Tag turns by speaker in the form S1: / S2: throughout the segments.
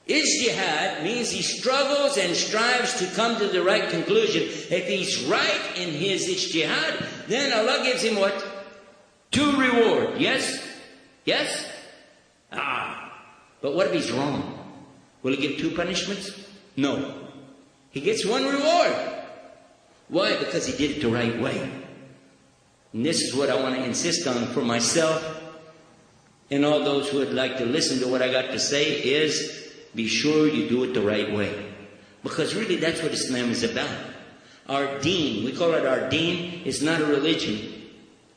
S1: Ijtihad means he struggles and strives to come to the right conclusion. If he's right in his ijtihad, then Allah gives him what? 2 rewards. Yes? Yes? But what if he's wrong? Will he get 2 punishments? No. He gets 1 reward. Why? Because he did it the right way. And this is what I want to insist on for myself and all those who would like to listen to what I got to say is, be sure you do it the right way. Because really that's what Islam is about. Our deen, we call it our deen, it's not a religion.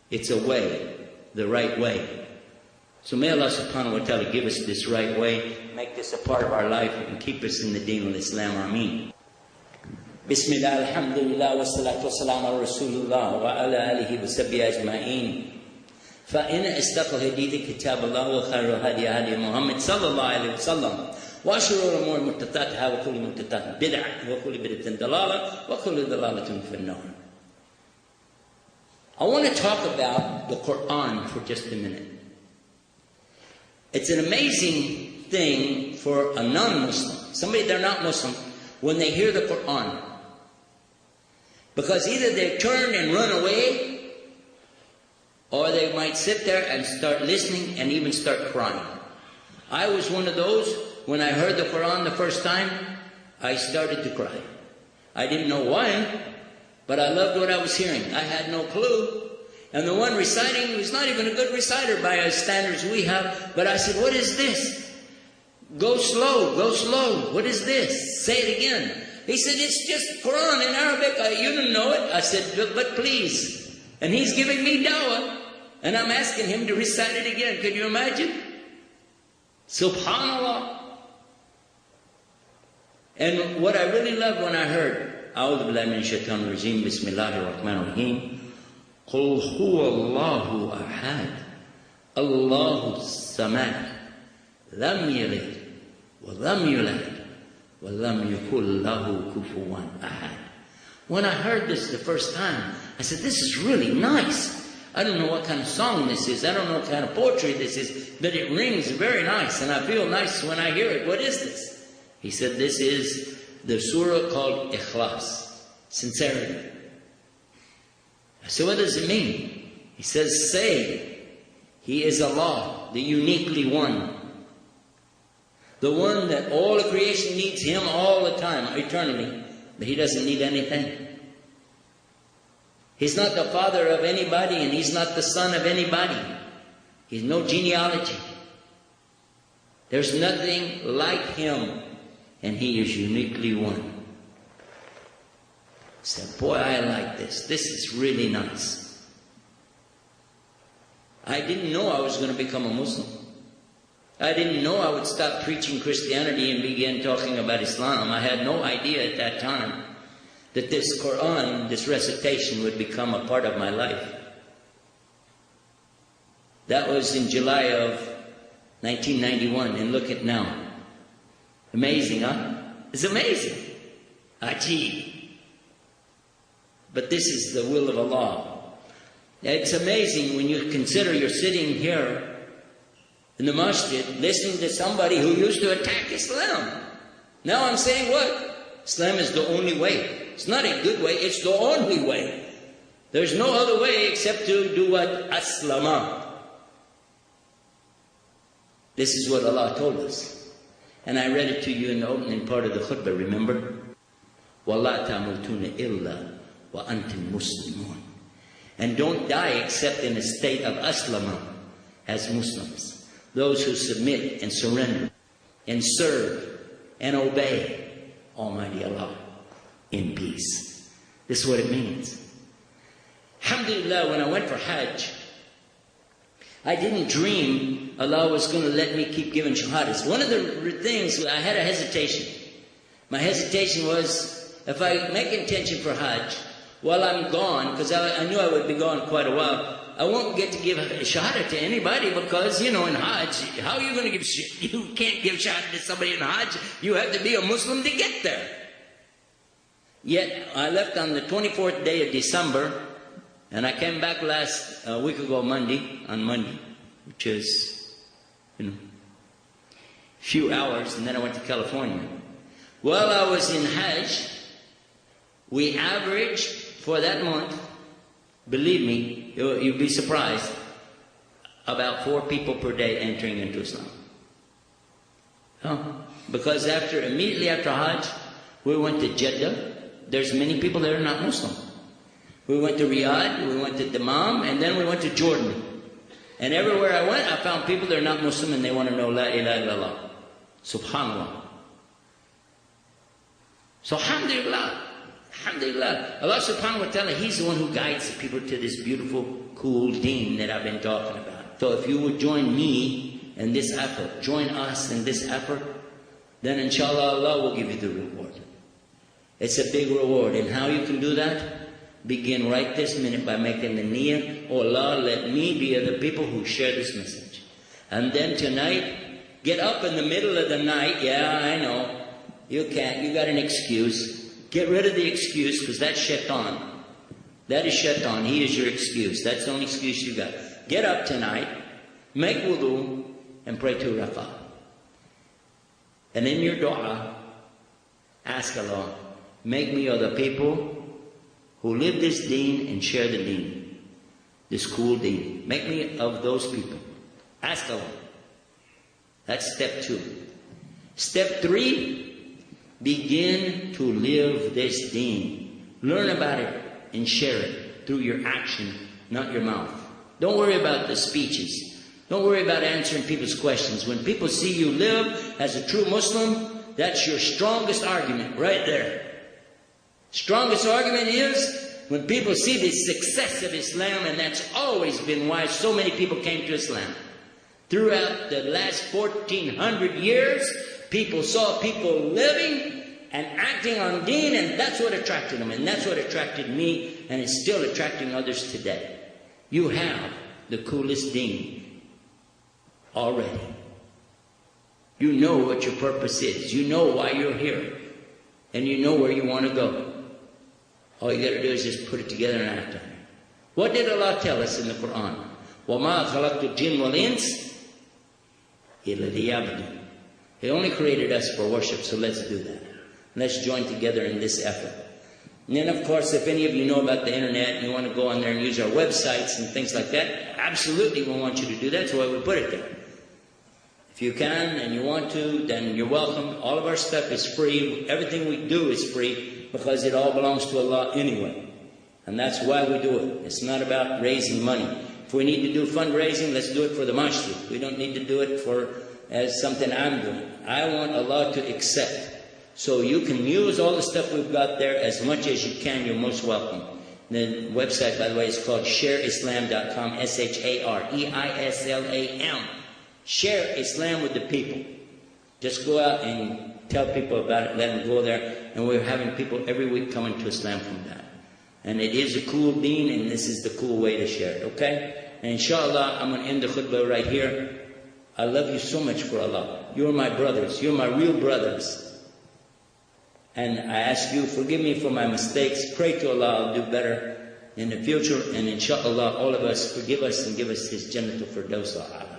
S1: It's a way, the right way. So may Allah subhanahu wa ta'ala give us this right way, make this a part of our life, and keep us in the deen of Islam. Ameen. Bismillah, alhamdulillah, wa salatu wa salam ala rasulullah wa ala alihi wa sahbihi ajma'in. فإن أصدق الحديث كتاب الله وخير الهدي هدي محمد صلى الله عليه وسلم وشر الأمور محدثاتها وكل محدثات بدعة وكل بدعة ضلالة وكل ضلالة في النار. I want to talk about the Quran for just a minute. It's an amazing thing for a non-Muslim, somebody they're not Muslim, when they hear the Quran. Because either they turn and run away, or they might sit there and start listening and even start crying. I was one of those, when I heard the Quran the first time, I started to cry. I didn't know why, but I loved what I was hearing. I had no clue. And the one reciting was not even a good reciter by our standards we have, but I said, what is this? Go slow, go slow. What is this? Say it again. He said, it's just Quran in Arabic. You didn't know it. I said, but please. And he's giving me dawah. And I'm asking him to recite it again. Can you imagine? Subhanallah. And what I really loved when I heard, A'udhu billahi min shaitanir rajim, Bismillahir Rahmanir Rahim, Qul huwa Allahu ahad, Allahu samad, lam yalid, wa lam yulad, wa lam yakul lahu kufuwan ahad. When I heard this the first time, I said, this is really nice. I don't know what kind of song this is. I don't know what kind of poetry this is, but it rings very nice, and I feel nice when I hear it. What is this? He said, this is the surah called Ikhlas, sincerity. I said, what does it mean? He says, say, He is Allah, the uniquely one. The one that all of creation needs Him all the time, eternally, but He doesn't need anything. He's not the father of anybody, and He's not the son of anybody. He's no genealogy. There's nothing like Him, and He is uniquely one. I said, boy, I like this. This is really nice. I didn't know I was going to become a Muslim. I didn't know I would stop preaching Christianity and begin talking about Islam. I had no idea at that time that this Quran, this recitation, would become a part of my life. That was in July of 1991, and look at now. Amazing, huh? It's amazing. Ajib. But this is the will of Allah. It's amazing when you consider you're sitting here in the masjid listening to somebody who used to attack Islam. Now I'm saying what? Islam is the only way. It's not a good way, it's the only way. There's no other way except to do what? Aslama. This is what Allah told us. And I read it to you in the opening part of the khutbah, remember? وَلَا تَمُوتُونَ إِلَّا وَأَنْتُمْ مُسْلِمُونَ. And don't die except in a state of aslama, as Muslims. Those who submit and surrender and serve and obey Almighty Allah in peace. This is what it means. Alhamdulillah, when I went for Hajj, I didn't dream Allah was going to let me keep giving shahadas. One of the things, I had a hesitation. My hesitation was, if I make intention for Hajj, while I'm gone, because I knew I would be gone quite a while, I won't get to give a shahada to anybody because, you know, in Hajj, how are you going to give, you can't give shahada to somebody in Hajj. You have to be a Muslim to get there. Yet, I left on the 24th day of December, and I came back last week ago, on Monday, which is, you know. few hours, and then I went to California. While I was in Hajj, we averaged for that month, believe me, you'll be surprised, about 4 people per day entering into Islam. Because immediately after Hajj, we went to Jeddah. There's many people that are not Muslim. We went to Riyadh, we went to Dammam, and then we went to Jordan. And everywhere I went, I found people that are not Muslim and they want to know La ilaha illallah. Subhanallah. So alhamdulillah. Alhamdulillah. Allah subhanahu wa ta'ala, He's the one who guides the people to this beautiful, cool deen that I've been talking about. So if you would join me in this effort, join us in this effort, then inshallah Allah will give you the reward. It's a big reward. And how you can do that? Begin right this minute by making the niyyah, oh Allah, let me be of the people who share this message. And then tonight, get up in the middle of the night. Yeah, I know. You can't. You got an excuse. Get rid of the excuse, because that's shaitan. That is shaitan. He is your excuse. That's the only excuse you got. Get up tonight, make wudu, and pray 2 rak'ah. And in your dua, ask Allah, make me of the people who live this deen and share the deen, this cool deen. Make me of those people. Ask Allah. That's step 2. Step 3, begin to live this deen. Learn about it and share it through your action, not your mouth. Don't worry about the speeches. Don't worry about answering people's questions. When people see you live as a true Muslim, that's your strongest argument right there. Strongest argument is when people see the success of Islam, and that's always been why so many people came to Islam. Throughout the last 1400 years, people saw people living and acting on deen, and that's what attracted them, and that's what attracted me, and it's still attracting others today. You have the coolest deen already. You know what your purpose is. You know why you're here, and you know where you want to go. All you got to do is just put it together and act on it. What did Allah tell us in the Quran? وَمَا خَلَقْتُ الْجِنَّ وَالْإِنسَ إِلَّا لِيَعْبُدُونِ. He only created us for worship, so let's do that. Let's join together in this effort. And then, of course, if any of you know about the internet and you want to go on there and use our websites and things like that, absolutely we want you to do that. That's why we put it there. If you can and you want to, then you're welcome. All of our stuff is free. Everything we do is free because it all belongs to Allah anyway. And that's why we do it. It's not about raising money. If we need to do fundraising, let's do it for the masjid. We don't need to do it as something I'm doing. I want Allah to accept. So you can use all the stuff we've got there as much as you can. You're most welcome. The website, by the way, is called shareislam.com, SHAREISLAM. Share Islam with the people. Just go out and tell people about it. Let them go there. And we're having people every week coming to Islam from that. And it is a cool deen, and this is the cool way to share it, okay? And inshallah, I'm going to end the khutbah right here. I love you so much for Allah. You're my brothers. You're my real brothers. And I ask you, forgive me for my mistakes. Pray to Allah I'll do better in the future. And inshallah, all of us, forgive us and give us His Jannatul Firdaus A'la.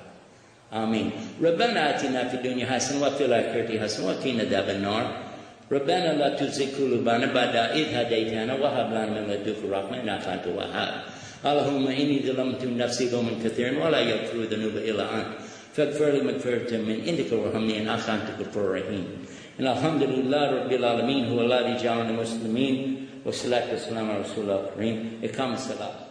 S1: Ameen. ربنا آتنا في الدنيا حسنة وفي الآخرة حسنة وقنا عذاب النار. ربنا لا تزغ قلوبنا بعد إذ هديتنا وهب لنا من لدنك رحمة إنك أنت الوهاب. اللهم إني ظلمت نفسي ظلما كثيرا ولا يغفر الذنوب إلا أنت فاغفر لي مغفرة من عندك وارحمني إنك أنت الغفور الرحيم. And alhamdulillah Rabbil Alameen, who Allah ja'alna muslimin, wa salatu wa salam ala Rasulullah Kareem. Iqam as-salat.